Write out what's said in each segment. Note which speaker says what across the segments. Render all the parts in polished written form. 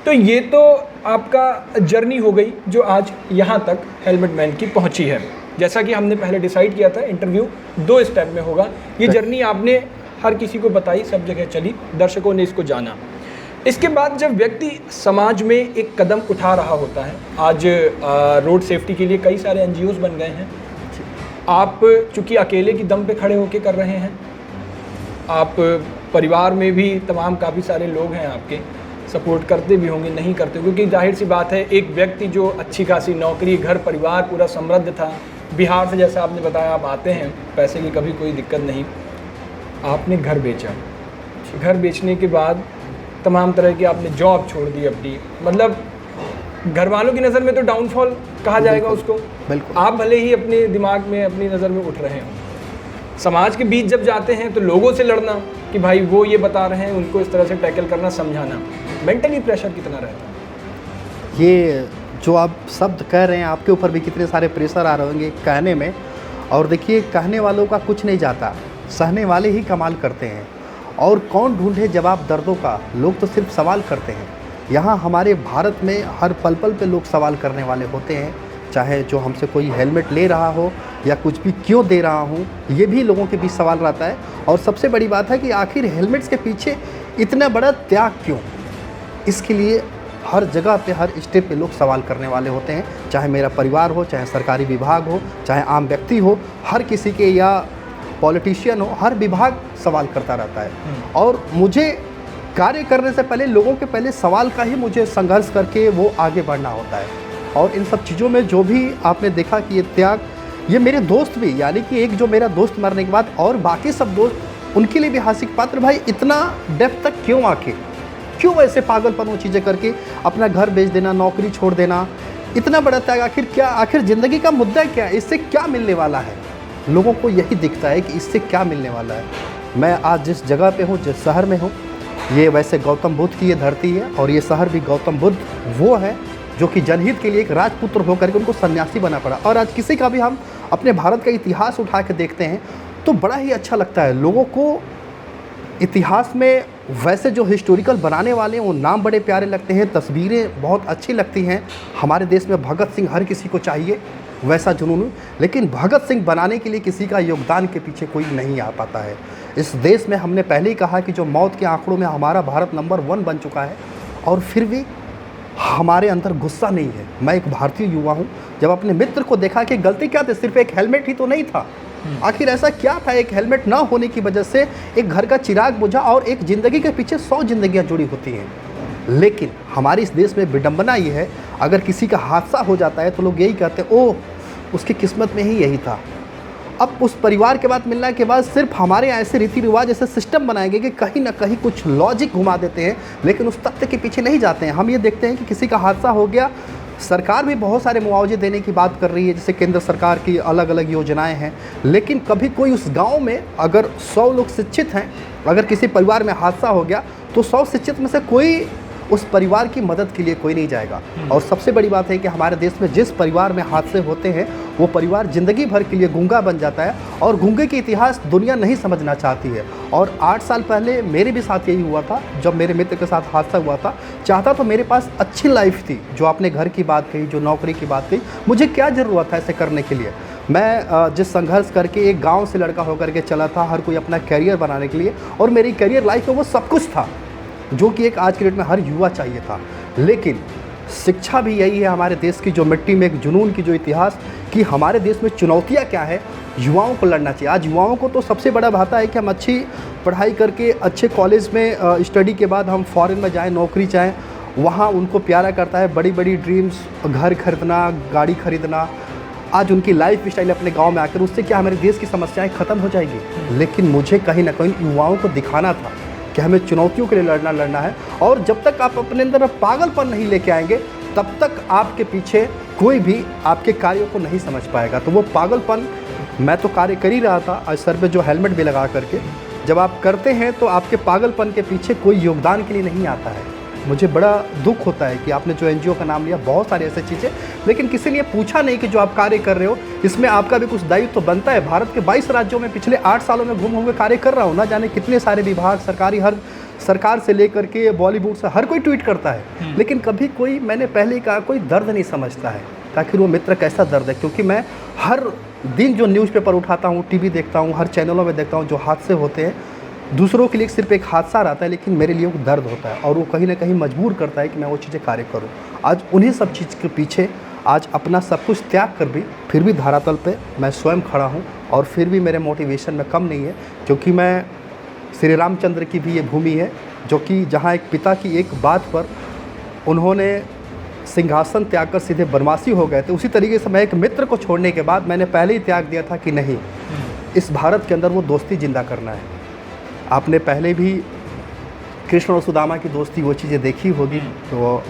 Speaker 1: तो ये तो आपका जर्नी हो गई जो आज यहाँ तक हेलमेट मैन की पहुँची है। जैसा कि हमने पहले डिसाइड किया था, इंटरव्यू 2 स्टेप में होगा। ये जर्नी आपने हर किसी को बताई, सब जगह चली, दर्शकों ने इसको जाना। इसके बाद जब व्यक्ति समाज में एक कदम उठा रहा होता है, आज रोड सेफ्टी के लिए कई सारे NGOs बन गए हैं। आप चूँकि अकेले की दम पे खड़े होके कर रहे हैं, आप परिवार में भी तमाम काफ़ी सारे लोग हैं आपके, सपोर्ट करते भी होंगे, नहीं करते, क्योंकि जाहिर सी बात है एक व्यक्ति जो अच्छी खासी नौकरी, घर परिवार पूरा समृद्ध था, बिहार से जैसा आपने बताया आप आते हैं, पैसे की कभी कोई दिक्कत नहीं, आपने घर बेचा। घर बेचने के बाद तमाम तरह की आपने जॉब छोड़ दी अपनी, मतलब घर वालों की नज़र में तो डाउनफॉल कहा जाएगा उसको।
Speaker 2: बिल्कुल।
Speaker 1: आप भले ही अपने दिमाग में, अपनी नज़र में उठ रहे हो, समाज के बीच जब जाते हैं तो लोगों से लड़ना कि भाई वो ये बता रहे हैं, उनको इस तरह से टैकल करना, समझाना, मेंटली प्रेशर कितना रहता है?
Speaker 2: ये जो आप शब्द कह रहे हैं, आपके ऊपर भी कितने सारे प्रेशर आ रहे होंगे कहने में। और देखिए, कहने वालों का कुछ नहीं जाता, सहने वाले ही कमाल करते हैं। और कौन ढूंढे जवाब दर्दों का, लोग तो सिर्फ सवाल करते हैं। यहाँ हमारे भारत में हर पल पल पे लोग सवाल करने वाले होते हैं, चाहे जो हमसे कोई हेलमेट ले रहा हो या कुछ भी क्यों दे रहा हूँ, ये भी लोगों के बीच सवाल रहता है। और सबसे बड़ी बात है कि आखिर हेलमेट्स के पीछे इतना बड़ा त्याग क्यों, इसके लिए हर जगह पे, हर स्टेप पे लोग सवाल करने वाले होते हैं। चाहे मेरा परिवार हो, चाहे सरकारी विभाग हो, चाहे आम व्यक्ति हो, हर किसी के, या पॉलिटिशियन हो, हर विभाग सवाल करता रहता है। और मुझे कार्य करने से पहले, लोगों के पहले सवाल का ही मुझे संघर्ष करके वो आगे बढ़ना होता है। और इन सब चीज़ों में जो भी आपने देखा कि ये त्याग, ये मेरे दोस्त भी, यानी कि एक जो मेरा दोस्त मरने के बाद और बाकी सब दोस्त, उनके लिए भी हास्य के पात्र। भाई इतना डेप्थ तक क्यों आके, क्यों ऐसे पागलपन वो चीज़ें करके अपना घर बेच देना, नौकरी छोड़ देना, इतना बड़ा त्याग आखिर क्या, आखिर ज़िंदगी का मुद्दा क्या है, इससे क्या मिलने वाला है? लोगों को यही दिखता है कि इससे क्या मिलने वाला है। मैं आज जिस जगह पे हूँ, जिस शहर में हूँ, ये वैसे गौतम बुद्ध की ये धरती है, और ये शहर भी गौतम बुद्ध वो है जो कि जनहित के लिए एक राजपुत्र होकर के उनको सन्यासी बना पड़ा। और आज किसी का भी हम अपने भारत का इतिहास उठा के देखते हैं तो बड़ा ही अच्छा लगता है। लोगों को इतिहास में वैसे जो हिस्टोरिकल बनाने वाले हैं वो नाम बड़े प्यारे लगते हैं, तस्वीरें बहुत अच्छी लगती हैं। हमारे देश में भगत सिंह हर किसी को चाहिए, वैसा जुनून, लेकिन भगत सिंह बनाने के लिए किसी का योगदान के पीछे कोई नहीं आ पाता है। इस देश में हमने पहले ही कहा कि जो मौत के आंकड़ों में हमारा भारत नंबर 1 बन चुका है, और फिर भी हमारे अंदर गुस्सा नहीं है। मैं एक भारतीय युवा हूँ, जब अपने मित्र को देखा कि गलती क्या थी, सिर्फ एक हेलमेट ही तो नहीं था, आखिर ऐसा क्या था, एक हेलमेट ना होने की वजह से एक घर का चिराग बुझा, और एक ज़िंदगी के पीछे 100 ज़िंदगियाँ जुड़ी होती हैं। लेकिन हमारे इस देश में विडंबना ये है, अगर किसी का हादसा हो जाता है तो लोग यही कहते हैं, ओह उसकी किस्मत में ही यही था। अब उस परिवार के बाद मिलने के बाद सिर्फ हमारे यहाँ ऐसे रीति रिवाज, ऐसे सिस्टम बनाएंगे कि कहीं ना कहीं कुछ लॉजिक घुमा देते हैं, लेकिन उस तथ्य के पीछे नहीं जाते हैं। हम ये देखते हैं कि किसी का हादसा हो गया, सरकार भी बहुत सारे मुआवजे देने की बात कर रही है, जैसे केंद्र सरकार की अलग अलग योजनाएं हैं, लेकिन कभी कोई उस गांव में अगर 100 लोग शिक्षित हैं, अगर किसी परिवार में हादसा हो गया तो 100 शिक्षित में से कोई उस परिवार की मदद के लिए कोई नहीं जाएगा। और सबसे बड़ी बात है कि हमारे देश में जिस परिवार में हादसे होते हैं वो परिवार ज़िंदगी भर के लिए गूंगा बन जाता है, और गूंगे की इतिहास दुनिया नहीं समझना चाहती है। और 8 साल पहले मेरे भी साथ यही हुआ था, जब मेरे मित्र के साथ हादसा हुआ था। चाहता तो मेरे पास अच्छी लाइफ थी, जो आपने घर की बात कही, जो नौकरी की बात कही, मुझे क्या ज़रूरत था ऐसे करने के लिए। मैं जिस संघर्ष करके एक गाँव से लड़का होकर के चला था, हर कोई अपना कैरियर बनाने के लिए, और मेरी कैरियर लाइफ में वो सब कुछ था जो कि एक आज के डेट में हर युवा चाहिए था। लेकिन शिक्षा भी यही है हमारे देश की, जो मिट्टी में एक जुनून की जो इतिहास, कि हमारे देश में चुनौतियां क्या है, युवाओं को लड़ना चाहिए। आज युवाओं को तो सबसे बड़ा भाता है कि हम अच्छी पढ़ाई करके अच्छे कॉलेज में स्टडी के बाद हम फॉरेन में जाएँ, नौकरी चाहें, वहाँ उनको प्यारा करता है बड़ी बड़ी ड्रीम्स, घर खरीदना, गाड़ी खरीदना। आज उनकी लाइफ स्टाइल अपने गाँव में आकर, उससे क्या हमारे देश की समस्याएँ ख़त्म हो जाएगी। लेकिन मुझे कहीं ना कहीं युवाओं को दिखाना था कि हमें चुनौतियों के लिए लड़ना है, और जब तक आप अपने अंदर पागलपन नहीं लेके आएंगे तब तक आपके पीछे कोई भी आपके कार्यों को नहीं समझ पाएगा। तो वो पागलपन, मैं तो कार्य कर ही रहा था आज सर पे जो हेलमेट भी लगा करके, जब आप करते हैं तो आपके पागलपन के पीछे कोई योगदान के लिए नहीं आता है। मुझे बड़ा दुख होता है कि आपने जो एनजीओ का नाम लिया, बहुत सारी ऐसी चीज़ें, लेकिन किसी ने पूछा नहीं कि जो आप कार्य कर रहे हो इसमें आपका भी कुछ दायित्व तो बनता है। भारत के 22 राज्यों में पिछले 8 सालों में घूम घूम के कार्य कर रहा हूँ, ना जाने कितने सारे विभाग, सरकारी हर सरकार से लेकर के बॉलीवुड से हर कोई ट्वीट करता है, लेकिन कभी कोई, मैंने पहले ही कहा, कोई दर्द नहीं समझता है आखिर वो मित्र कैसा दर्द है। क्योंकि मैं हर दिन जो न्यूज़पेपर उठाता हूँ, टीवी देखता हूँ, हर चैनलों में देखता हूँ, जो हादसे होते हैं दूसरों के लिए सिर्फ एक हादसा रहता है, लेकिन मेरे लिए वो दर्द होता है और वो कहीं ना कहीं मजबूर करता है कि मैं वो चीज़ें कार्य करूँ। आज उन्हीं सब चीज़ के पीछे आज अपना सब कुछ त्याग कर भी फिर भी धरातल पे मैं स्वयं खड़ा हूँ और फिर भी मेरे मोटिवेशन में कम नहीं है, क्योंकि मैं श्री रामचंद्र की भी ये भूमि है जो कि जहाँ एक पिता की एक बात पर उन्होंने सिंहासन त्याग कर सीधे बनवासी हो गए थे, उसी तरीके से मैं एक मित्र को छोड़ने के बाद मैंने पहले ही त्याग दिया था कि नहीं, इस भारत के अंदर वो दोस्ती जिंदा करना है। आपने पहले भी कृष्ण और सुदामा की दोस्ती वो चीज़ें देखी होगी, तो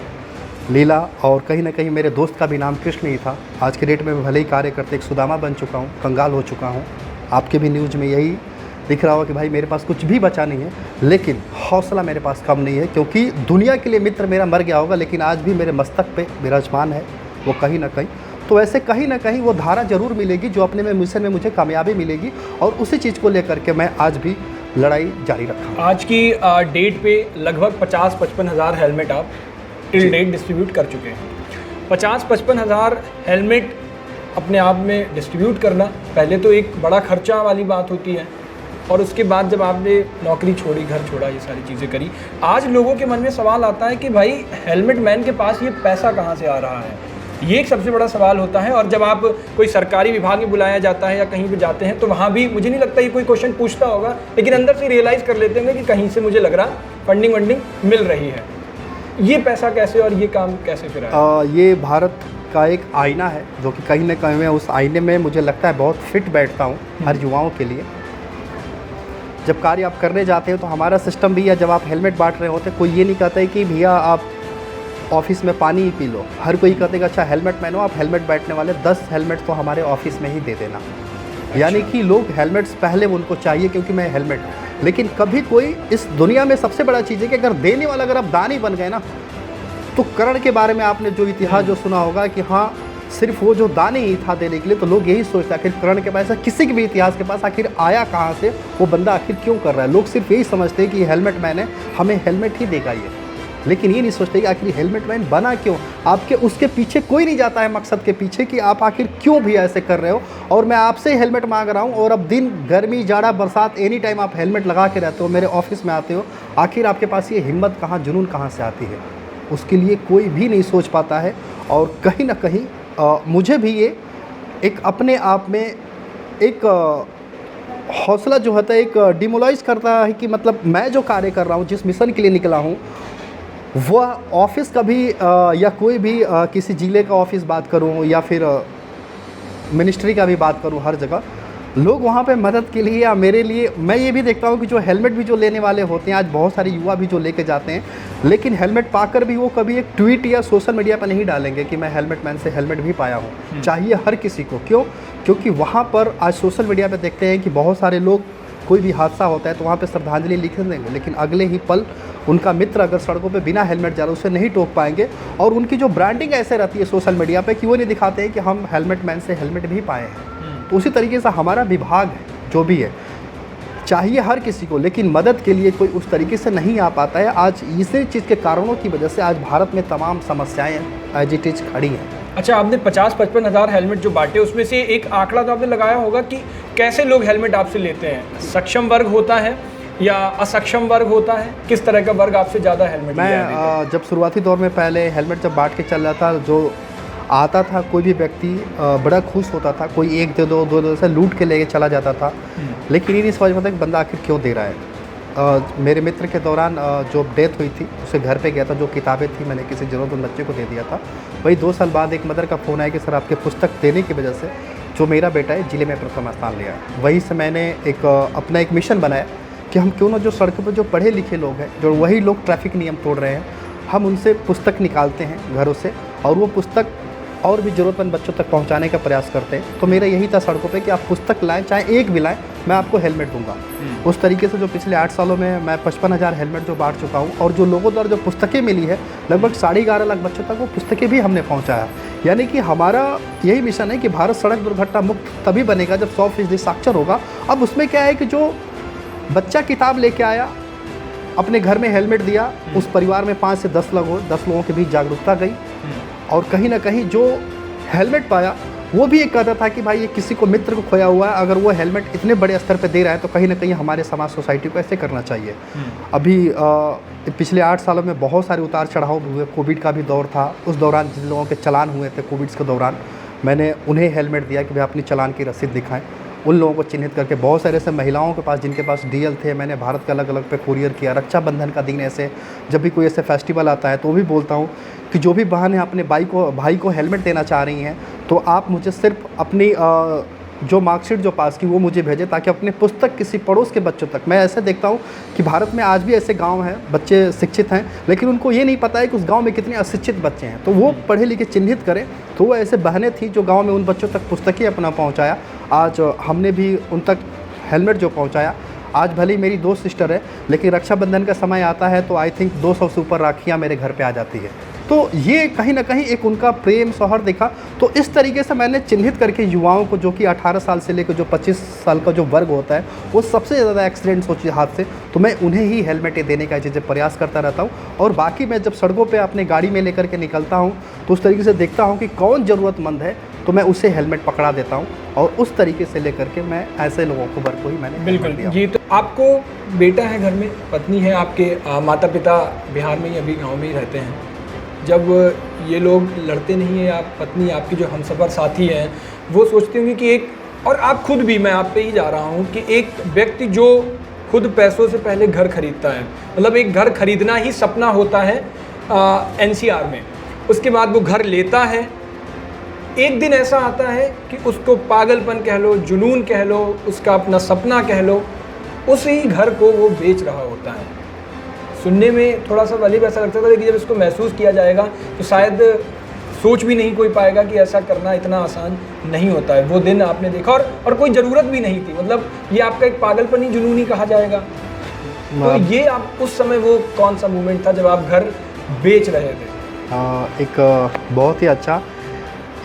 Speaker 2: लीला, और कहीं ना कहीं मेरे दोस्त का भी नाम कृष्ण ही था। आज के डेट में भले ही कार्य करते एक सुदामा बन चुका हूँ, कंगाल हो चुका हूँ। आपके भी न्यूज़ में यही दिख रहा होगा कि भाई मेरे पास कुछ भी बचा नहीं है, लेकिन हौसला मेरे पास कम नहीं है, क्योंकि दुनिया के लिए मित्र मेरा मर गया होगा, लेकिन आज भी मेरे मस्तक पे विराजमान है वो कहीं ना कहीं। तो ऐसे कहीं ना कहीं वो धारा ज़रूर मिलेगी जो अपने में मिशन में मुझे कामयाबी मिलेगी, और उसी चीज़ को लेकर के मैं आज भी लड़ाई जारी रखा हूँ।
Speaker 1: आज की डेट पे लगभग 50-55 हज़ार हेलमेट आप टिल डेट डिस्ट्रीब्यूट कर चुके हैं। 50-55 हज़ार हेलमेट अपने आप में डिस्ट्रीब्यूट करना पहले तो एक बड़ा खर्चा वाली बात होती है, और उसके बाद जब आपने नौकरी छोड़ी, घर छोड़ा, ये सारी चीज़ें करी, आज लोगों के मन में सवाल आता है कि भाई हेलमेट मैन के पास ये पैसा कहाँ से आ रहा है। ये एक सबसे बड़ा सवाल होता है। और जब आप कोई सरकारी विभाग में बुलाया जाता है या कहीं भी जाते हैं तो वहाँ भी मुझे नहीं लगता ये कोई क्वेश्चन पूछता होगा, लेकिन अंदर से रियलाइज़ कर लेते होंगे कि कहीं से मुझे लग रहा फंडिंग मिल रही है। ये पैसा कैसे और ये काम कैसे फिर आया?
Speaker 2: ये भारत का एक आईना है जो कि कहीं ना कहीं मैं उस आईने में मुझे लगता है बहुत फिट बैठता हूँ हर युवाओं के लिए। जब कार्य आप करने जाते हैं तो हमारा सिस्टम भी है, जब आप हेलमेट बांट रहे होते कोई ये नहीं कहता है कि भैया आप ऑफिस में पानी ही पी लो। हर कोई कहते हैं कि अच्छा हेलमेट पहनो, आप हेलमेट बैठने वाले 10 हेलमेट तो हमारे ऑफिस में ही दे देना। यानी कि लोग हेलमेट्स पहले उनको चाहिए क्योंकि मैं हेलमेट, लेकिन कभी कोई इस दुनिया में सबसे बड़ा चीज़ है कि अगर देने वाला अगर आप दानी बन गए ना, तो कर्ण के बारे में आपने जो इतिहास जो सुना होगा कि हाँ सिर्फ वो जो दानी ही था देने के लिए, तो लोग यही सोचते आखिर कर्ण के पास, ऐसा किसी के भी इतिहास के पास आखिर आया कहाँ से, वो बंदा आखिर क्यों कर रहा है। लोग सिर्फ यही समझते हैं कि हेलमेट मैन है, हमें हेलमेट ही देगा ये, लेकिन ये नहीं सोचते कि आखिर हेलमेट मैन बना क्यों। आपके उसके पीछे कोई नहीं जाता है मकसद के पीछे कि आप आखिर क्यों भी ऐसे कर रहे हो। और मैं आपसे हेलमेट मांग रहा हूँ, और अब दिन गर्मी जाड़ा बरसात एनी टाइम आप हेलमेट लगा के रहते हो, मेरे ऑफिस में आते हो, आखिर आपके पास ये हिम्मत कहाँ, जुनून कहाँ से आती है, उसके लिए कोई भी नहीं सोच पाता है। और कहीं ना कहीं मुझे भी ये एक अपने आप में एक हौसला जो होता है एक डिमोलाइज करता है कि मतलब मैं जो कार्य कर रहा हूँ, जिस मिशन के लिए निकला हूँ, वह ऑफिस का भी या कोई भी किसी जिले का ऑफिस बात करूं या फिर मिनिस्ट्री का भी बात करूं, हर जगह लोग वहां पे मदद के लिए या मेरे लिए, मैं ये भी देखता हूं कि जो हेलमेट भी जो लेने वाले होते हैं, आज बहुत सारे युवा भी जो लेके जाते हैं, लेकिन हेलमेट पाकर भी वो कभी एक ट्वीट या सोशल मीडिया पर नहीं डालेंगे कि मैं हेलमेट मैन से हेलमेट भी पाया हूँ। चाहिए हर किसी को, क्यों? क्योंकि वहाँ पर आज सोशल मीडिया पर देखते हैं कि बहुत सारे लोग, कोई भी हादसा होता है तो वहाँ पे श्रद्धांजलि लिख देंगे, लेकिन अगले ही पल उनका मित्र अगर सड़कों पे बिना हेलमेट जा रहा है उसे नहीं टोक पाएंगे। और उनकी जो ब्रांडिंग ऐसे रहती है सोशल मीडिया पे कि वो नहीं दिखाते हैं कि हम हेलमेट मैन से हेलमेट भी पाए हैं। तो उसी तरीके से हमारा विभाग है जो भी है, चाहिए हर किसी को, लेकिन मदद के लिए कोई उस तरीके से नहीं आ पाता है। आज इसी चीज़ के कारणों की वजह से आज भारत में तमाम समस्याएँ एज इट इज खड़ी हैं।
Speaker 1: अच्छा, आपने 50-55 हज़ार हेलमेट जो बांटे, उसमें से एक आंकड़ा तो आपने लगाया होगा कि कैसे लोग हेलमेट आपसे लेते हैं? सक्षम वर्ग होता है या असक्षम वर्ग होता है? किस तरह का वर्ग आपसे ज़्यादा हेलमेट लिया है?
Speaker 2: मैं जब शुरुआती दौर में पहले हेलमेट जब बांट के चल रहा था, जो आता था कोई भी व्यक्ति बड़ा खुश होता था, कोई एक दे दो से लूट के लेके चला जाता था, लेकिन ये नहीं समझ पाता कि बंदा आखिर क्यों दे रहा है। मेरे मित्र के दौरान जो डेथ हुई थी उसे घर पे गया था, जो किताबें थी मैंने किसी ज़रूरतमंद बच्चे को दे दिया था। वही 2 साल बाद एक मदर का फ़ोन आया कि सर आपके पुस्तक देने की वजह से जो मेरा बेटा है जिले में प्रथम स्थान लिया है। वहीं से मैंने अपना एक मिशन बनाया कि हम क्यों ना जो सड़कों पर जो पढ़े लिखे लोग हैं, जो वही लोग ट्रैफिक नियम तोड़ रहे हैं, हम उनसे पुस्तक निकालते हैं घरों से और वो पुस्तक और भी ज़रूरतमंद बच्चों तक पहुंचाने का प्रयास करते हैं। तो मेरा यही था सड़कों पे कि आप पुस्तक लाएं, चाहे एक भी लाएं, मैं आपको हेलमेट दूंगा। उस तरीके से जो पिछले 8 सालों में मैं 55,000 हेलमेट जो बांट चुका हूं, और जो लोगों द्वारा जो पुस्तकें मिली है लगभग 11.5 लाख बच्चों तक वो पुस्तकें भी हमने पहुँचाया। यानी कि हमारा यही मिशन है कि भारत सड़क दुर्घटना मुक्त तभी बनेगा जब 100% साक्षर होगा। अब उसमें क्या है कि जो बच्चा किताब लेके आया अपने घर में हेलमेट दिया, उस परिवार में 5 से 10 लोगों के बीच जागरूकता गई, और कहीं ना कहीं जो हेलमेट पाया वो भी एक कहता था कि भाई ये किसी को मित्र को खोया हुआ है, अगर वो हेलमेट इतने बड़े स्तर पे दे रहा है तो कहीं ना कहीं हमारे समाज सोसाइटी को ऐसे करना चाहिए। अभी पिछले 8 सालों में बहुत सारे उतार चढ़ाव भी हुए। कोविड का भी दौर था, उस दौरान जिन लोगों के चालान हुए थे कोविड के दौरान, मैंने उन्हें हेलमेट दिया कि भाई अपनी चालान की रसीद दिखाएं। उन लोगों को चिन्हित करके बहुत सारे ऐसे महिलाओं के पास जिनके पास डीएल थे, मैंने भारत के अलग अलग पे कुरियर किया। रक्षाबंधन का दिन ऐसे जब भी कोई ऐसे फेस्टिवल आता है तो भी बोलता हूँ कि जो भी बहन है अपने भाई को हेलमेट देना चाह रही हैं तो आप मुझे सिर्फ अपनी जो मार्कशीट जो पास की वो मुझे भेजें, ताकि अपने पुस्तक किसी पड़ोस के बच्चों तक। मैं ऐसे देखता हूँ कि भारत में आज भी ऐसे गांव हैं, बच्चे शिक्षित हैं लेकिन उनको ये नहीं पता है कि उस गांव में कितने अशिक्षित बच्चे हैं, तो वो पढ़े लिखे चिन्हित करें। तो वो ऐसे बहनें थी जो गांव में उन बच्चों तक पुस्तकें अपना पहुंचाया। आज हमने भी उन तक हेलमेट जो पहुंचाया। आज भले ही मेरी 2 सिस्टर है लेकिन रक्षाबंधन का समय आता है तो आई थिंक 200 से ऊपर राखियाँ मेरे घर पे आ जाती है। तो ये कहीं ना कहीं एक उनका प्रेम सौहार्द देखा। तो इस तरीके से मैंने चिन्हित करके युवाओं को, जो कि 18 साल से लेकर जो 25 साल का जो वर्ग होता है वो सबसे ज़्यादा एक्सीडेंट्स होती है हाथ से, तो मैं उन्हें ही हेलमेट देने का चीज़ें प्रयास करता रहता हूँ। और बाकी मैं जब सड़कों पर अपने गाड़ी में लेकर के निकलता हूँ तो उस तरीके से देखता हूँ कि कौन ज़रूरतमंद है तो मैं उसे हेलमेट पकड़ा देता हूँ, और उस तरीके से लेकर के मैं ऐसे लोगों को वर्ग को ही मैंने
Speaker 1: बिल्कुल
Speaker 2: दिया।
Speaker 1: ये तो आपको बेटा है घर में, पत्नी है, आपके माता पिता बिहार में ही अभी गांव में ही रहते हैं। जब ये लोग लड़ते नहीं हैं, आप पत्नी आपकी जो हमसफ़र साथी हैं वो सोचती होंगी कि एक, और आप खुद भी, मैं आप पे ही जा रहा हूँ कि एक व्यक्ति जो खुद पैसों से पहले घर खरीदता है, मतलब एक घर खरीदना ही सपना होता है एनसीआर में, उसके बाद वो घर लेता है, एक दिन ऐसा आता है कि उसको पागलपन कह लो, जुनून कह लो, उसका अपना सपना कह लो, उसी घर को वो बेच रहा होता है। सुनने में थोड़ा सा अजीब ऐसा लगता था, लेकिन जब इसको महसूस किया जाएगा तो शायद सोच भी नहीं कोई पाएगा कि ऐसा करना इतना आसान नहीं होता है। वो दिन आपने देखा, और कोई ज़रूरत भी नहीं थी, मतलब ये आपका एक पागलपन ही, जुनून ही कहा जाएगा। तो ये आप उस समय वो कौन सा मोमेंट था जब आप घर बेच रहे थे?
Speaker 2: एक बहुत ही अच्छा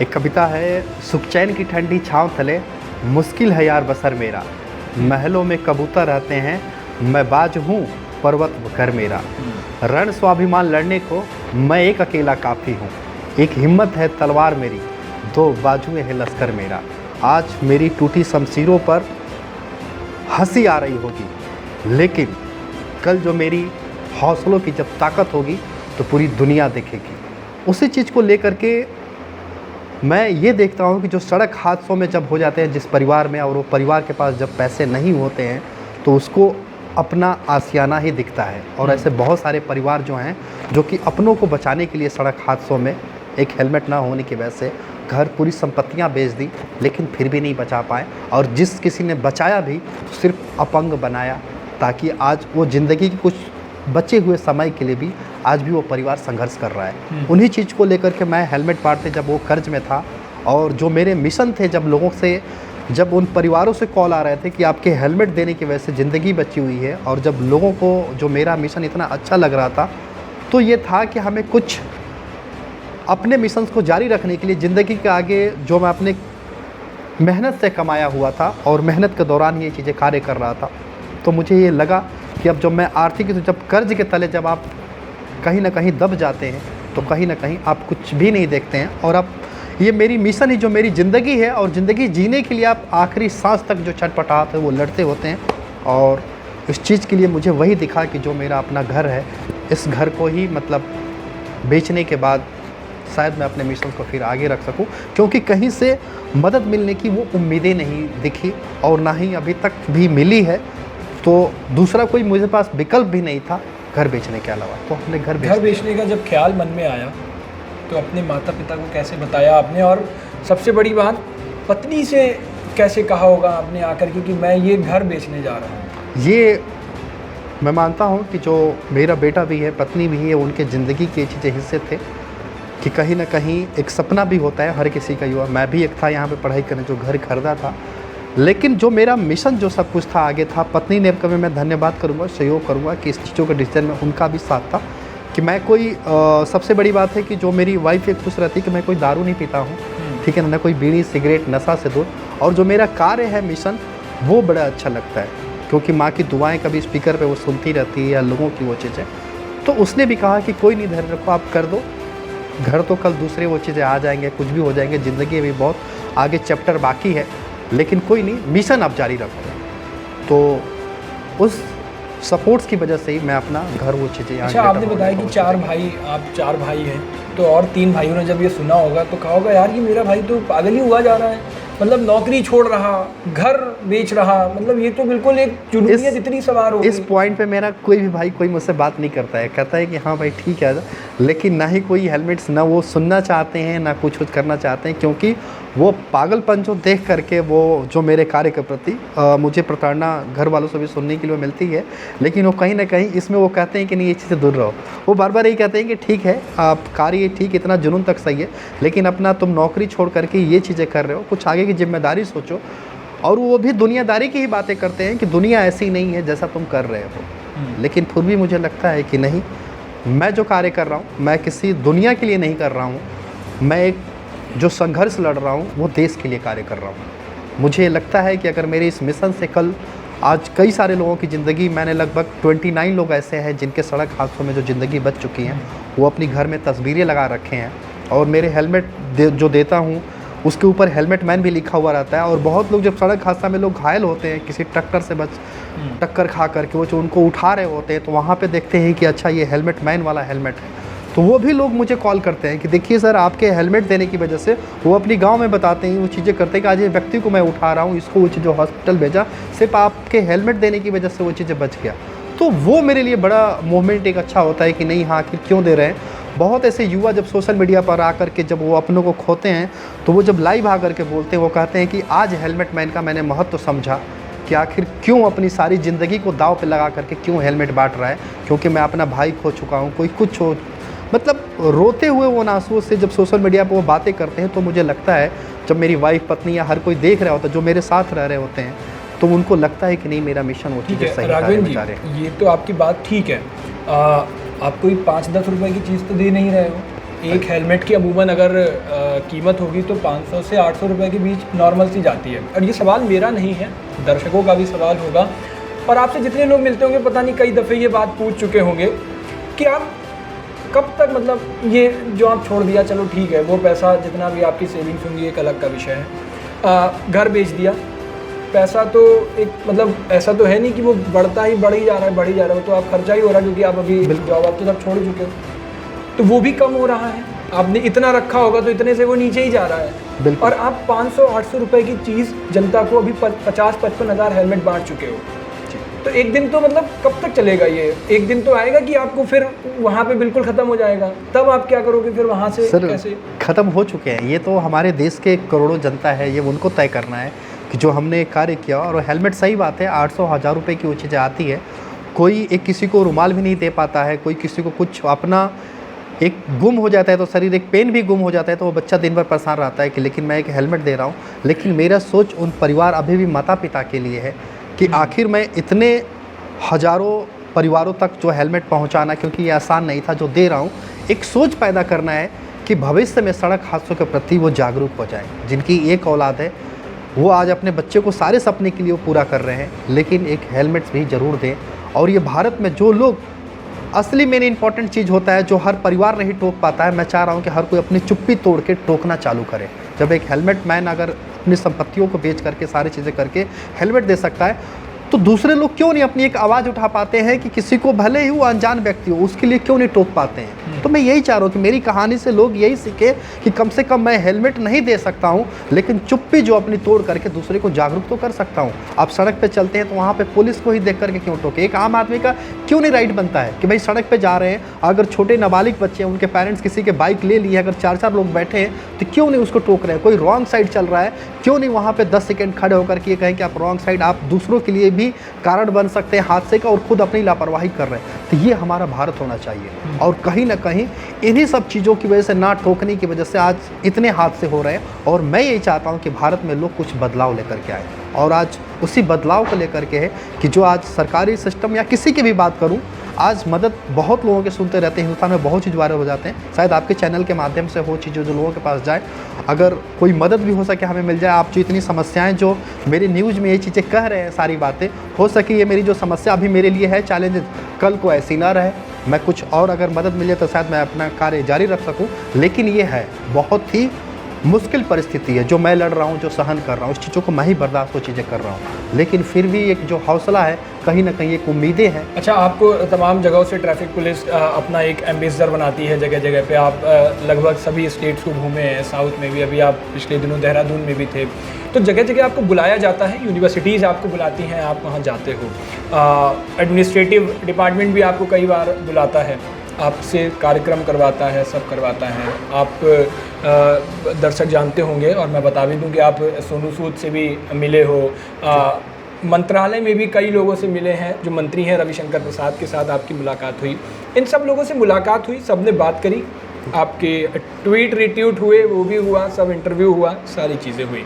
Speaker 2: एक कविता है, सुखचैन की ठंडी छाँव तले मुश्किल है यार बसर मेरा, महलों में कबूतर रहते हैं मैं बाज हूँ पर्वत घर मेरा, रण स्वाभिमान लड़ने को मैं एक अकेला काफ़ी हूँ, एक हिम्मत है तलवार मेरी 2 बाजुएं है लश्कर मेरा। आज मेरी टूटी शमशीरों पर हंसी आ रही होगी, लेकिन कल जो मेरी हौसलों की जब ताकत होगी तो पूरी दुनिया देखेगी। उसी चीज़ को लेकर के मैं ये देखता हूँ कि जो सड़क हादसों में जब हो जाते हैं जिस परिवार में, और वो परिवार के पास जब पैसे नहीं होते हैं तो उसको अपना आशियाना ही दिखता है। और ऐसे बहुत सारे परिवार जो हैं जो कि अपनों को बचाने के लिए सड़क हादसों में एक हेलमेट ना होने की वजह से घर पूरी संपत्तियां बेच दी, लेकिन फिर भी नहीं बचा पाए। और जिस किसी ने बचाया भी तो सिर्फ अपंग बनाया, ताकि आज वो ज़िंदगी की कुछ बचे हुए समय के लिए भी आज भी वो परिवार संघर्ष कर रहा है। उन्हीं चीज़ को लेकर के मैं हेलमेट बांटते जब वो कर्ज में था, और जो मेरे मिशन थे, जब लोगों से, जब उन परिवारों से कॉल आ रहे थे कि आपके हेलमेट देने की वजह से ज़िंदगी बची हुई है, और जब लोगों को जो मेरा मिशन इतना अच्छा लग रहा था, तो ये था कि हमें कुछ अपने मिशंस को जारी रखने के लिए ज़िंदगी के आगे जो मैं अपने मेहनत से कमाया हुआ था और मेहनत के दौरान ये चीज़ें कार्य कर रहा था, तो मुझे ये लगा कि अब जब मैं आर्थिक, जब कर्ज के तले जब आप कहीं ना कहीं दब जाते हैं तो कहीं ना कहीं आप कुछ भी नहीं देखते हैं। और अब ये मेरी मिशन ही जो मेरी ज़िंदगी है, और ज़िंदगी जीने के लिए आप आखिरी सांस तक जो छटपटाते हैं वो लड़ते होते हैं। और इस चीज़ के लिए मुझे वही दिखा कि जो मेरा अपना घर है, इस घर को ही मतलब बेचने के बाद शायद मैं अपने मिशन को फिर आगे रख सकूं, क्योंकि कहीं से मदद मिलने की वो उम्मीदें नहीं दिखी और ना ही अभी तक भी मिली है। तो दूसरा कोई मुझे पास विकल्प भी नहीं था घर बेचने के अलावा, तो हमने घर
Speaker 1: बेचने का जब ख्याल मन में आया तो अपने माता पिता को कैसे बताया आपने, और सबसे बड़ी बात पत्नी से कैसे कहा होगा आपने आकर के कि मैं ये घर बेचने जा रहा हूँ?
Speaker 2: ये मैं मानता हूँ कि जो मेरा बेटा भी है, पत्नी भी है, उनके ज़िंदगी के चीज़ें हिस्से थे कि कहीं ना कहीं एक सपना भी होता है हर किसी का युवा। मैं भी एक था यहाँ पे पढ़ाई करने जो घर खरीदा था, लेकिन जो मेरा मिशन जो सब कुछ था आगे था, पत्नी ने कभी मैं धन्यवाद करूँगा, सहयोग करूँगा कि इस चीज़ों के डिसीजन में उनका भी साथ था कि मैं कोई सबसे बड़ी बात है कि जो मेरी वाइफ एक खुश रहती कि मैं कोई दारू नहीं पीता हूँ, ठीक है ना, कोई बीड़ी सिगरेट नशा से दूर। और जो मेरा कार्य है मिशन वो बड़ा अच्छा लगता है, क्योंकि माँ की दुआएं कभी स्पीकर पे वो सुनती रहती है या लोगों की वो चीज़ें। तो उसने भी कहा कि कोई नहीं, धैर्य रखो, आप कर दो, घर तो कल दूसरे वो चीज़ें आ जाएंगे, कुछ भी हो जाएंगे, ज़िंदगी में बहुत आगे चैप्टर बाकी है, लेकिन कोई नहीं, मिशन आप जारी रखो। तो उस सपोर्ट्स की वजह से ही मैं अपना घर वो चीज़ें यहाँ।
Speaker 1: अच्छा, आपने बताया कि आप 4 भाई हैं, तो और 3 भाइयों ने जब ये सुना होगा तो कहा होगा यार ये मेरा भाई तो पागल ही हुआ जा रहा है, मतलब नौकरी छोड़ रहा, घर बेच रहा, मतलब ये तो बिल्कुल एक जुनूनियत इतनी सवार हो गई।
Speaker 2: इस पॉइंट पे मेरा कोई भी भाई कोई मुझसे बात नहीं करता है, कहता है कि हाँ भाई ठीक है, लेकिन ना ही कोई हेलमेट्स ना वो सुनना चाहते हैं, ना कुछ करना चाहते हैं, क्योंकि वो पागलपन जो देख करके वो जो मेरे कार्य के प्रति मुझे प्रताड़ना घर वालों से भी सुनने के लिए मिलती है, लेकिन वो कहीं ना कहीं इसमें वो कहते हैं कि नहीं, ये चीज़ें दूर रहो। वो बार बार यही कहते हैं कि ठीक है आप कार्य ठीक, इतना जुनून तक सही है, लेकिन अपना तुम नौकरी छोड़ करके ये चीज़ें कर रहे हो, कुछ आगे की जिम्मेदारी सोचो। और वो भी दुनियादारी की ही बातें करते हैं कि दुनिया ऐसी नहीं है जैसा तुम कर रहे हो, लेकिन फिर भी मुझे लगता है कि नहीं, मैं जो कार्य कर रहा हूँ मैं किसी दुनिया के लिए नहीं कर रहा हूँ, मैं एक जो संघर्ष लड़ रहा हूँ वो देश के लिए कार्य कर रहा हूँ। मुझे लगता है कि अगर मेरे इस मिशन से कल आज कई सारे लोगों की ज़िंदगी, मैंने लगभग 29 लोग ऐसे हैं जिनके सड़क हादसों में जो ज़िंदगी बच चुकी हैं, वो अपनी घर में तस्वीरें लगा रखे हैं, और मेरे हेलमेट जो देता हूँ उसके ऊपर हेलमेट मैन भी लिखा हुआ रहता है। और बहुत लोग जब सड़क हादसा में लोग घायल होते हैं, किसी ट्रैक्टर से टक्कर खा करके वो जो उनको उठा रहे होते हैं, तो वहाँ पे देखते हैं कि अच्छा ये हेलमेट मैन वाला हेलमेट है, तो वो भी लोग मुझे कॉल करते हैं कि देखिए सर, आपके हेलमेट देने की वजह से वो अपनी गांव में बताते हैं, वो चीज़ें करते हैं कि आज ये व्यक्ति को मैं उठा रहा हूँ, इसको वो चीज़ हॉस्पिटल भेजा, सिर्फ आपके हेलमेट देने की वजह से वो चीज़ें बच गया। तो वो मेरे लिए बड़ा मोमेंट एक अच्छा होता है कि नहीं, हाँ आखिर क्यों दे रहे हैं। बहुत ऐसे युवा जब सोशल मीडिया पर आकर के जब वो अपनों को खोते हैं, तो वो जब लाइव आकर के बोलते हैं, वो कहते हैं कि आज हेलमेट मैन का मैंने महत्व समझा कि आखिर क्यों अपनी सारी ज़िंदगी को दाव पे लगा करके क्यों हेलमेट बांट रहा है, क्योंकि मैं अपना भाई खो चुका हूँ, कोई कुछ हो, मतलब रोते हुए वो आंसुओं से जब सोशल मीडिया पर वो बातें करते हैं, तो मुझे लगता है जब मेरी वाइफ, पत्नी या हर कोई देख रहा होता है, जो मेरे साथ रह रहे होते हैं, तो उनको लगता है कि नहीं, मेरा मिशन वो चीज़ें सही
Speaker 1: राघवेंद्र जी, ये तो आपकी बात ठीक है, आप कोई 5-10 रुपए की चीज़ तो दे नहीं रहे हो। एक हेलमेट की अमूमन अगर कीमत होगी तो 500 से 800 रुपए के बीच नॉर्मल सी जाती है। और ये सवाल मेरा नहीं है, दर्शकों का भी सवाल होगा, और आपसे जितने लोग मिलते होंगे पता नहीं कई दफ़े ये बात पूछ चुके होंगे कि आप कब तक, मतलब ये जो आप छोड़ दिया, चलो ठीक है, वो पैसा जितना भी आपकी सेविंग्स होंगी एक अलग का विषय है, घर बेच दिया, पैसा तो एक मतलब ऐसा तो है नहीं कि वो बढ़ता ही बढ़ ही जा रहा है, वो तो आप खर्चा ही हो रहा है, क्योंकि आप अभी जॉब आप तो सब छोड़ चुके हो, तो वो भी कम हो रहा है। आपने इतना रखा होगा तो इतने से वो नीचे ही जा रहा है, और आप 500-800 रुपए की चीज़ जनता को अभी 50-55 हज़ार हेलमेट बांट चुके हो। तो एक दिन तो मतलब कब तक चलेगा ये? एक दिन तो आएगा कि आपको फिर वहाँ पे बिल्कुल ख़त्म हो जाएगा, तब आप क्या करोगे फिर वहाँ से?
Speaker 2: सर
Speaker 1: कैसे
Speaker 2: ख़त्म हो चुके हैं, ये तो हमारे देश के करोड़ों जनता है, ये उनको तय करना है कि जो हमने कार्य किया। और हेलमेट सही बात है, 800-1000 रुपये की वो चीज़ें आती है, कोई एक किसी को रुमाल भी नहीं दे पाता है, कोई किसी को कुछ अपना एक गुम हो जाता है तो शरीर, एक पेन भी गुम हो जाता है तो वो बच्चा दिन भर परेशान रहता है कि लेकिन मैं एक हेलमेट दे रहा हूँ। लेकिन मेरा सोच उन परिवार, अभी भी माता पिता के लिए है कि आखिर मैं इतने हज़ारों परिवारों तक जो हेलमेट पहुंचाना, क्योंकि ये आसान नहीं था, जो दे रहा हूं, एक सोच पैदा करना है कि भविष्य में सड़क हादसों के प्रति वो जागरूक हो जाए। जिनकी एक औलाद है वो आज अपने बच्चे को सारे सपने के लिए वो पूरा कर रहे हैं, लेकिन एक हेलमेट भी ज़रूर दें। और ये भारत में जो लोग असली मेन इंपॉर्टेंट चीज़ होता है जो हर परिवार नहीं टोक पाता है, मैं चाह रहा हूँ कि हर कोई अपनी चुप्पी तोड़ के टोकना चालू करे। जब एक हेलमेट मैन अगर अपनी संपत्तियों को बेच करके सारी चीज़ें करके हेलमेट दे सकता है, तो दूसरे लोग क्यों नहीं अपनी एक आवाज़ उठा पाते हैं कि किसी को भले ही वो अनजान व्यक्ति हो उसके लिए क्यों नहीं टोक पाते हैं। तो मैं यही चाह रहा हूँ कि मेरी कहानी से लोग यही सीखे कि कम से कम मैं हेलमेट नहीं दे सकता हूँ, लेकिन चुप्पी जो अपनी तोड़ करके दूसरे को जागरूक तो कर सकता हूँ। आप सड़क पे चलते हैं तो वहाँ पे पुलिस को ही देख करके क्यों टोके? एक आम आदमी का क्यों नहीं राइट बनता है कि भाई सड़क पे जा रहे हैं, अगर छोटे नाबालिग बच्चे हैं, उनके पेरेंट्स किसी के बाइक ले लिए, अगर 4-4 लोग बैठे हैं तो क्यों नहीं उसको टोक रहे हैं? कोई रॉन्ग साइड चल रहा है, क्यों नहीं वहाँ पे 10 सेकंड खड़े होकर के ये कहें कि आप रॉन्ग साइड, आप दूसरों के लिए भी कारण बन सकते हैं हादसे का और खुद अपनी लापरवाही कर रहे हैं। तो ये हमारा भारत होना चाहिए। और कहीं ना कहीं इन्हीं सब चीज़ों की वजह से, ना ठोकने की वजह से आज इतने हादसे हो रहे हैं। और मैं यही चाहता हूँ कि भारत में लोग कुछ बदलाव लेकर के आए, और आज उसी बदलाव को लेकर के है कि जो आज सरकारी सिस्टम या किसी की भी बात करूँ, आज मदद बहुत लोगों के सुनते रहते हैं, हिंदुस्तान में बहुत चीज़ वायरल हो जाते हैं, शायद आपके चैनल के माध्यम से हो चीज़ जो लोगों के पास जाए, अगर कोई मदद भी हो सके हमें मिल जाए। आप जो इतनी समस्याएं जो मेरी न्यूज़ में ये चीज़ें कह रहे हैं, सारी बातें हो सके, ये मेरी जो समस्या अभी मेरे लिए है चैलेंज, कल को ऐसी ना रहे, मैं कुछ और अगर मदद मिल जाए तो शायद मैं अपना कार्य जारी रख सकूँ। लेकिन ये है बहुत ही मुश्किल परिस्थिति है जो मैं लड़ रहा हूँ, जो सहन कर रहा हूँ, इस चीज़ों को मैं ही बर्दाश्त वो चीज़ें कर रहा हूँ, लेकिन फिर भी एक जो हौसला है, कहीं ना कहीं एक उम्मीदें हैं।
Speaker 1: अच्छा, आपको तमाम जगहों से ट्रैफिक पुलिस अपना एक एम्बेसडर बनाती है, जगह जगह पे आप लगभग सभी स्टेट्स को घूमे हैं, साउथ में भी, अभी आप पिछले दिनों देहरादून में भी थे, तो जगह जगह आपको बुलाया जाता है, यूनिवर्सिटीज़ आपको बुलाती हैं, आप वहाँ जाते हो, एडमिनिस्ट्रेटिव डिपार्टमेंट भी आपको कई बार बुलाता है, आपसे कार्यक्रम करवाता है, सब करवाता है। आप दर्शक जानते होंगे और मैं बता भी दूं कि आप सोनू सूद से भी मिले हो, मंत्रालय में भी कई लोगों से मिले हैं, जो मंत्री हैं रविशंकर प्रसाद के साथ आपकी मुलाकात हुई, इन सब लोगों से मुलाकात हुई, सब ने बात करी, आपके ट्वीट रिट्वीट हुए, वो भी हुआ, सब इंटरव्यू हुआ, सारी चीज़ें हुई।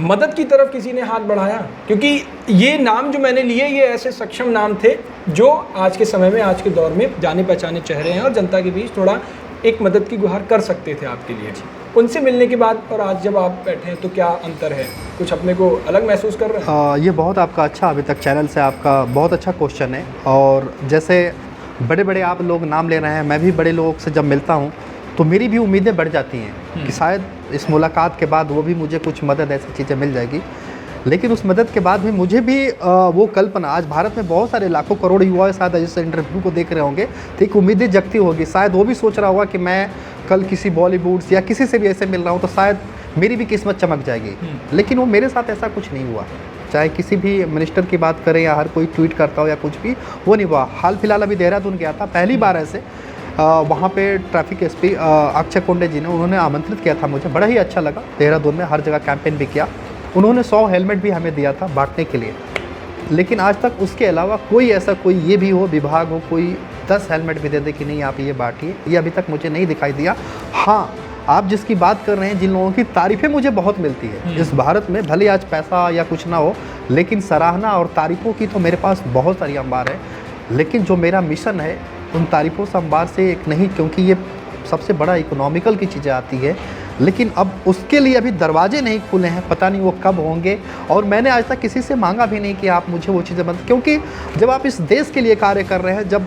Speaker 1: मदद की तरफ किसी ने हाथ बढ़ाया? क्योंकि ये नाम जो मैंने लिए, ये ऐसे सक्षम नाम थे जो आज के समय में, आज के दौर में जाने पहचाने चेहरे हैं और जनता के बीच थोड़ा एक मदद की गुहार कर सकते थे आपके लिए। उनसे मिलने के बाद और आज जब आप बैठे हैं तो क्या अंतर है? कुछ अपने को अलग महसूस कर रहे हैं?
Speaker 2: ये बहुत आपका अच्छा, अभी तक चैनल से आपका बहुत अच्छा क्वेश्चन है। और जैसे बड़े बड़े आप लोग नाम ले रहे हैं, मैं भी बड़े लोगों से जब मिलता हूँ तो मेरी भी उम्मीदें बढ़ जाती हैं कि शायद इस मुलाकात के बाद वो भी मुझे कुछ मदद, ऐसी चीज़ें मिल जाएगी। लेकिन उस मदद के बाद भी मुझे भी वो कल्पना, आज भारत में बहुत सारे लाखों करोड़ युवा शायद जैसे इंटरव्यू को देख रहे होंगे तो एक उम्मीदें जगती होगी, शायद वो भी सोच रहा होगा कि मैं कल किसी बॉलीवुड या किसी से भी ऐसे मिल रहा हूँ तो शायद मेरी भी किस्मत चमक जाएगी। लेकिन वो मेरे साथ ऐसा कुछ नहीं हुआ। चाहे किसी भी मिनिस्टर की बात करें या हर कोई ट्वीट करता हो या कुछ भी, वो नहीं हुआ। हाल फिलहाल अभी देहरादून गया था, पहली बार ऐसे वहाँ पे ट्रैफिक एसपी अक्षय कुंडे जी ने, उन्होंने आमंत्रित किया था मुझे, बड़ा ही अच्छा लगा। देहरादून में हर जगह कैंपेन भी किया, उन्होंने 100 हेलमेट भी हमें दिया था बांटने के लिए। लेकिन आज तक उसके अलावा कोई ऐसा कोई ये भी हो, विभाग हो, कोई 10 हेलमेट भी दे दे कि नहीं आप ये बांटिए, ये अभी तक मुझे नहीं दिखाई दिया। हाँ, आप जिसकी बात कर रहे हैं, जिन लोगों की तारीफ़ें मुझे बहुत मिलती है इस भारत में, भले आज पैसा या कुछ ना हो, लेकिन सराहना और तारीफ़ों की तो मेरे पास बहुत सारी अंबार है। लेकिन जो मेरा मिशन है उन तारीफ़ों से अंबार से एक नहीं, क्योंकि ये सबसे बड़ा इकोनॉमिकल की चीज़ें आती है। लेकिन अब उसके लिए अभी दरवाजे नहीं खुले हैं, पता नहीं वो कब होंगे। और मैंने आज तक किसी से मांगा भी नहीं कि आप मुझे वो चीज़ें बंद, क्योंकि जब आप इस देश के लिए कार्य कर रहे हैं, जब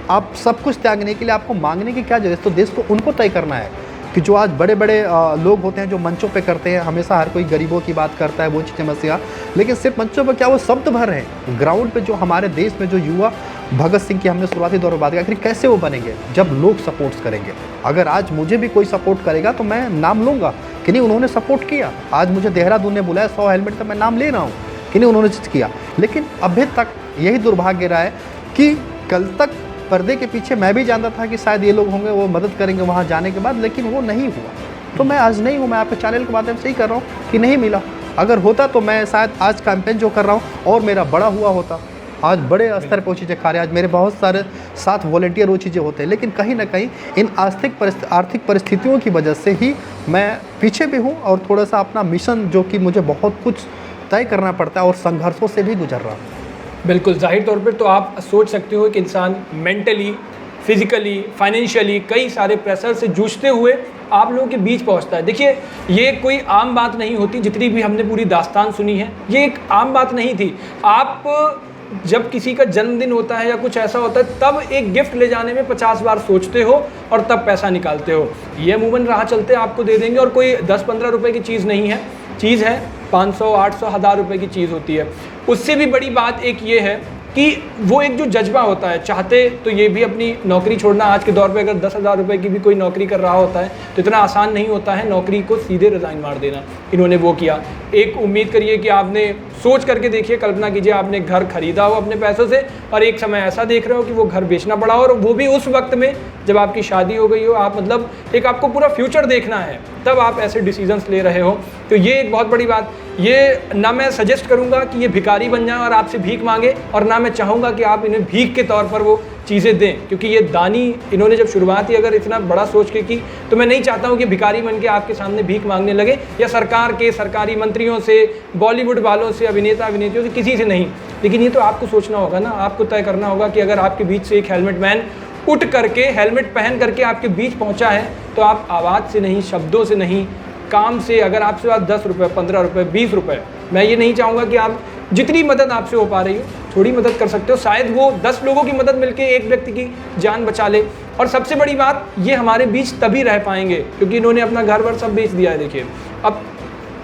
Speaker 2: आप सब कुछ त्यागने के लिए आपको मांगने की क्या जरूरत, तो देश को उनको तय करना है कि जो आज बड़े बड़े लोग होते हैं जो मंचों पे करते हैं, हमेशा हर कोई गरीबों की बात करता है, वो चीज़ें मसीहा, लेकिन सिर्फ मंचों पर क्या वो शब्द भर हैं। ग्राउंड पे जो हमारे देश में जो युवा, भगत सिंह की हमने शुरुआती दौर में बात की, आखिर कैसे वो बनेंगे जब लोग सपोर्ट्स करेंगे। अगर आज मुझे भी कोई सपोर्ट करेगा तो मैं नाम लूँगा कि नहीं उन्होंने सपोर्ट किया। आज मुझे देहरादून ने बुलाया, 100 हेलमेट का मैं नाम ले रहा हूँ कि नहीं उन्होंने चीज़ किया। लेकिन अभी तक यही दुर्भाग्य रहा है कि कल तक पर्दे के पीछे मैं भी जानता था कि शायद ये लोग होंगे, वो मदद करेंगे वहाँ जाने के बाद, लेकिन वो नहीं हुआ। तो मैं आज नहीं हूँ, मैं आपके चैनल के माध्यम से ही कर रहा हूँ कि नहीं मिला। अगर होता तो मैं शायद आज कैंपेन जो कर रहा हूँ और मेरा बड़ा हुआ होता, आज बड़े स्तर पर वो चीज़ें खा रहे, आज मेरे बहुत सारे साथ वॉलंटियर वो चीज़ें होते हैं। लेकिन कहीं ना कहीं इन आर्थिक परिस्थितियों की वजह से ही मैं पीछे भी हूँ और थोड़ा सा अपना मिशन जो कि मुझे बहुत कुछ तय करना पड़ता है और संघर्षों से भी गुजर रहा हूँ।
Speaker 1: बिल्कुल, जाहिर तौर पर तो आप सोच सकते हो कि इंसान मेंटली, फिजिकली, फाइनेंशियली कई सारे प्रेशर से जूझते हुए आप लोगों के बीच पहुंचता है। देखिए, ये कोई आम बात नहीं होती, जितनी भी हमने पूरी दास्तान सुनी है, ये एक आम बात नहीं थी। आप जब किसी का जन्मदिन होता है या कुछ ऐसा होता है, तब एक गिफ्ट ले जाने में 50 बार सोचते हो और तब पैसा निकालते हो। ये अमूमन राह चलते आपको दे देंगे और कोई 10-15 रुपए की चीज़ नहीं है, चीज़ है 500, 800, 1000 रुपए की चीज़ होती है। उससे भी बड़ी बात एक ये है कि वो एक जो जज्बा होता है, चाहते तो ये भी अपनी नौकरी छोड़ना, आज के दौर पे अगर 10,000 रुपये की भी कोई नौकरी कर रहा होता है तो इतना आसान नहीं होता है नौकरी को सीधे रिज़ाइन मार देना। इन्होंने वो किया। एक उम्मीद करिए कि आपने सोच करके देखिए, कल्पना कीजिए आपने घर खरीदा हो अपने पैसों से और एक समय ऐसा देख रहे हो कि वो घर बेचना पड़ा हो, और वो भी उस वक्त में जब आपकी शादी हो गई हो, आप मतलब एक आपको पूरा फ्यूचर देखना है, तब आप ऐसे डिसीजंस ले रहे हो। तो ये एक बहुत बड़ी बात। ये ना मैं सजेस्ट करूंगा कि ये भिखारी बन जाएं और आपसे भीख मांगे, और ना मैं चाहूँगा कि आप इन्हें भीख के तौर पर वो चीज़ें दें, क्योंकि ये दानी इन्होंने जब शुरुआत ही अगर इतना बड़ा सोच के की, तो मैं नहीं चाहता हूँ कि भिखारी बन के आपके सामने भीख मांगने लगे, या सरकार के सरकारी मंत्रियों से, बॉलीवुड वालों से, अभिनेता अभिनेत्रियों से, किसी से नहीं। लेकिन ये तो आपको सोचना होगा ना, आपको तय करना होगा कि अगर आपके बीच से एक हेलमेट मैन उठ करके हेलमेट पहन करके आपके बीच पहुंचा है तो आप आवाज़ से नहीं, शब्दों से नहीं, काम से, अगर आपसे बात 10 रुपये, 15 रुपये, 20 रुपये, मैं ये नहीं चाहूँगा कि आप जितनी मदद आपसे हो पा रही हो थोड़ी मदद कर सकते हो, शायद वो 10 लोगों की मदद मिलके एक व्यक्ति की जान बचा ले। और सबसे बड़ी बात, ये हमारे बीच तभी रह पाएंगे क्योंकि इन्होंने अपना घर वर सब बेच दिया है। देखिए अब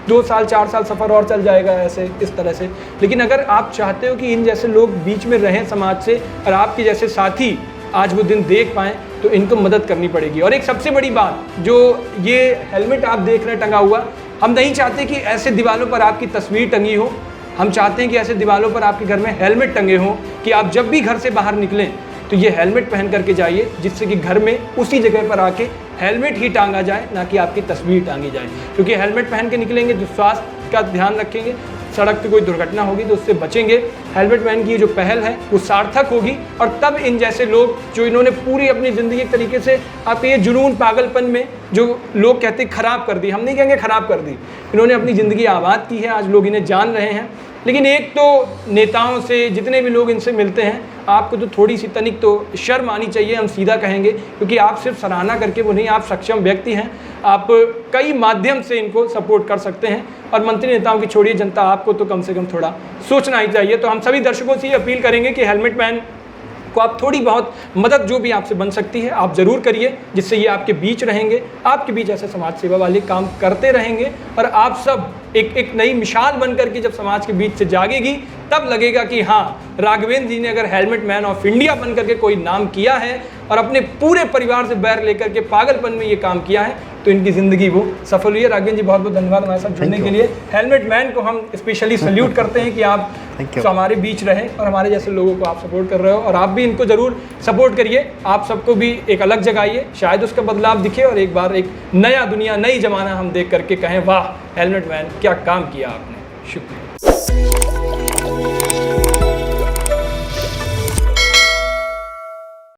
Speaker 1: 2 साल 4 साल सफ़र और चल जाएगा ऐसे इस तरह से, लेकिन अगर आप चाहते हो कि इन जैसे लोग बीच में रहें समाज से और आपके जैसे साथी आज वो दिन देख पाएँ तो इनको मदद करनी पड़ेगी। और एक सबसे बड़ी बात, जो ये हेलमेट आप देख रहे हैं टंगा हुआ, हम नहीं चाहते कि ऐसे दीवारों पर आपकी तस्वीर टंगी हो, हम चाहते हैं कि ऐसे दीवारों पर आपके घर में हेलमेट टंगे हों कि आप जब भी घर से बाहर निकलें तो ये हेलमेट पहन करके जाइए, जिससे कि घर में उसी जगह पर आके हेलमेट ही टांगा जाए, ना कि आपकी तस्वीर टांगी जाए। क्योंकि हेलमेट पहन के निकलेंगे तो स्वास्थ्य का ध्यान रखेंगे, सड़क पे कोई दुर्घटना होगी तो उससे बचेंगे। हेलमेट मैन की ये जो पहल है वो सार्थक होगी और तब इन जैसे लोग जो इन्होंने पूरी अपनी ज़िंदगी एक तरीके से आपके ये जुनून पागलपन में जो लोग कहते ख़राब कर दी, हम नहीं कहेंगे ख़राब कर दी, इन्होंने अपनी ज़िंदगी आबाद की है, आज लोग इन्हें जान रहे हैं। लेकिन एक तो नेताओं से, जितने भी लोग इनसे मिलते हैं, आपको तो थोड़ी सी तनिक तो शर्म आनी चाहिए, हम सीधा कहेंगे, क्योंकि आप सिर्फ सराहना करके वो नहीं, आप सक्षम व्यक्ति हैं, आप कई माध्यम से इनको सपोर्ट कर सकते हैं। और मंत्री नेताओं की छोड़िए, जनता आपको तो कम से कम थोड़ा सोचना ही चाहिए। तो हम सभी दर्शकों से ये अपील करेंगे कि हेलमेट मैन को आप थोड़ी बहुत मदद जो भी आपसे बन सकती है आप ज़रूर करिए, जिससे ये आपके बीच रहेंगे, आपके बीच ऐसे समाज सेवा वाले काम करते रहेंगे और आप सब एक नई मिसाल बन करके जब समाज के बीच से जागेगी तब लगेगा कि हाँ, राघवेंद्र जी ने अगर हेलमेट मैन ऑफ इंडिया बन करके कोई नाम किया है और अपने पूरे परिवार से बैर लेकर के पागलपन में ये काम किया है तो इनकी ज़िंदगी वो सफल हुई है। राघवेंद्र जी बहुत बहुत धन्यवाद हमारे साथ जुड़ने के लिए। हेलमेट मैन को हम स्पेशली सल्यूट करते हैं कि आप हमारे बीच रहे और हमारे जैसे लोगों को आप सपोर्ट कर रहे हो और आप भी इनको ज़रूर सपोर्ट करिए। आप सबको भी एक अलग जगह आइए, शायद उसका बदलाव दिखे और एक बार एक नया दुनिया, नई ज़माना हम देख करके कहें वाह हेलमेट मैन क्या काम किया आपने। शुक्रिया।